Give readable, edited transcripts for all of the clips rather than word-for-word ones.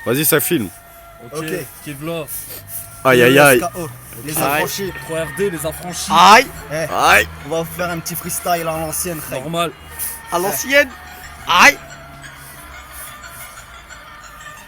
Vas-y, ça filme. Ok. Kevlar. Aïe aïe aïe. Les affranchis. 3RD, les affranchis. Aïe. Eh, Aïe. on va vous faire un petit freestyle à l'ancienne, frère. Normal. À l'ancienne. Aïe.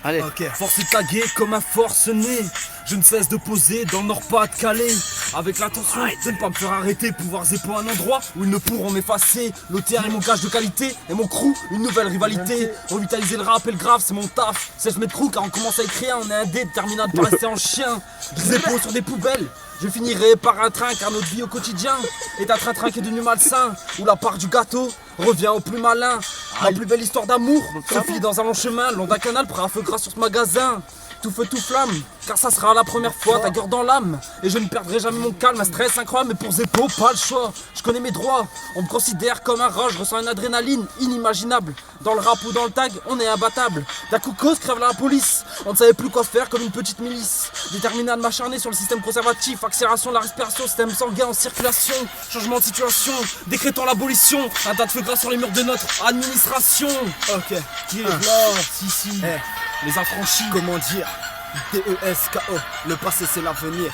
Allez. Ok. Force est taguée comme un forcené. Je ne cesse de poser dans le Nord-Pas-de-Calais. Avec l'intention de ne pas me faire arrêter. Pouvoir zépo un endroit où ils ne pourront m'effacer. L'OTR est mon gage de qualité et mon crew une nouvelle rivalité. Revitaliser le rap et le grave c'est mon taf. 16 mètres crew car on commence à écrire. On est un dé déterminant de pas rester en chien. Je zépo sur des poubelles. Je finirai par un train car notre vie au quotidien est un train-train qui est devenu malsain. Où la part du gâteau revient au plus malin. Ma plus belle histoire d'amour se finit dans un long chemin, long d'un canal, près à feu gras sur ce magasin. Tout feu, tout flamme, car ça sera la première fois, ta gueule dans l'âme. Et je ne perdrai jamais mon calme, un stress incroyable, mais pour Zeppo, pas le choix. Je connais mes droits, on me considère comme un rat, je ressens une adrénaline inimaginable. Dans le rap ou dans le tag, on est imbattable. D'un coup cause crève la police, on ne savait plus quoi faire comme une petite milice. Déterminé à m'acharner sur le système conservatif, accélération de la respiration, système sanguin en circulation. Changement de situation, décrétant l'abolition. Un tas de feu gras sur les murs de notre administration. Ok. Qui est là, si. Eh, Les affranchis. comment dire? DESKO, le passé c'est l'avenir.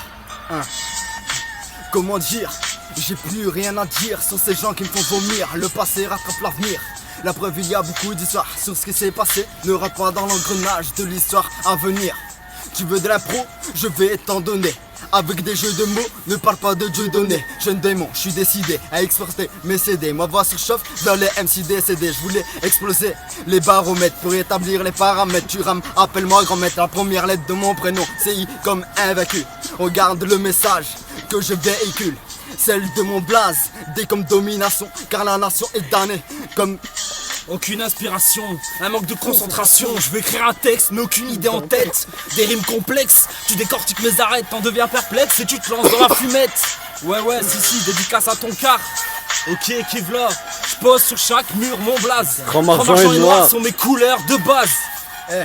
Comment dire? J'ai plus rien à dire sur ces gens qui me font vomir. Le passé rattrape l'avenir. La preuve, il y a beaucoup d'histoires sur ce qui s'est passé. Ne rate pas dans l'engrenage de l'histoire à venir. Tu veux de l'impro? Je vais t'en donner. Avec des jeux de mots, ne parle pas de Dieu donné. Jeune démon, je suis décidé à exporter mes CD. Ma voix surchauffe vers les MCD CD. Je voulais exploser les baromètres pour établir les paramètres. Tu rames, appelle-moi grand-maître. La première lettre de mon prénom, CI comme invaincu. Regarde le message que je véhicule. Celle de mon blaze, D comme domination. Car la nation est damnée comme... Aucune inspiration, un manque de concentration. Je veux écrire un texte, mais aucune idée en tête. Des rimes complexes, tu décortiques mes arêtes, t'en deviens perplexe et tu te lances dans la fumette. Ouais, si, dédicace à ton car. Ok, Kevlar, je pose sur chaque mur mon blaze. Grand marchand et noir sont mes couleurs de base. Eh,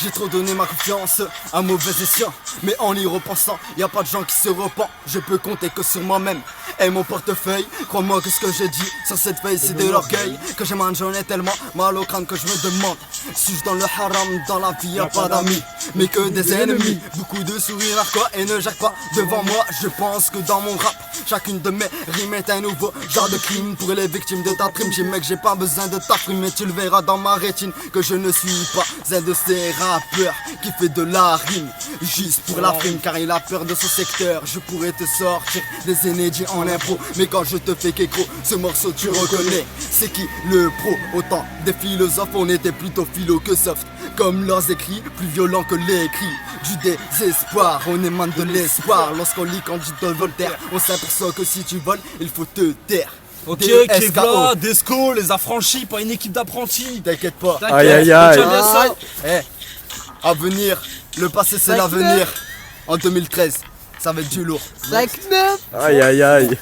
j'ai trop donné ma confiance à mauvais escient. Mais en y repensant, y a pas de gens qui se repentent. Je peux compter que sur moi-même et mon portefeuille. Crois-moi que ce que j'ai dit sur cette feuille c'est de l'orgueil. Que j'ai mangé, j'en ai tellement mal au crâne que je me demande. Suis-je dans le haram, dans la vie y'a pas d'amis, mais que des ennemis. Beaucoup de sourires à quoi et ne jacque pas devant moi. Je pense que dans mon rap, chacune de mes rimes est un nouveau genre de crime. Pour les victimes de ta prime, j'ai mec j'ai pas besoin de ta prime. Mais tu le verras dans ma rétine que je ne suis pas un de ces rappeurs qui fait de la rime juste pour la prime. Car il a peur de son secteur. Je pourrais te sortir des inédits en impro, mais quand je te fais qu'écho, ce morceau tu reconnais. C'est qui le pro? Autant des philosophes, on était plutôt philo que soft. Comme leurs écrits, plus violents que les cris du désespoir. On émane de l'espoir lorsqu'on lit Candide de Voltaire. On s'aperçoit que si tu voles, il faut te taire. Ok, DESKO. Kevlar, Desco, les affranchis, pas une équipe d'apprentis. T'inquiète pas. Aïe, aïe, aïe. Tu as bien ça? Eh, à venir, le passé c'est l'avenir. En 2013, ça va être du lourd. Aïe aïe aïe.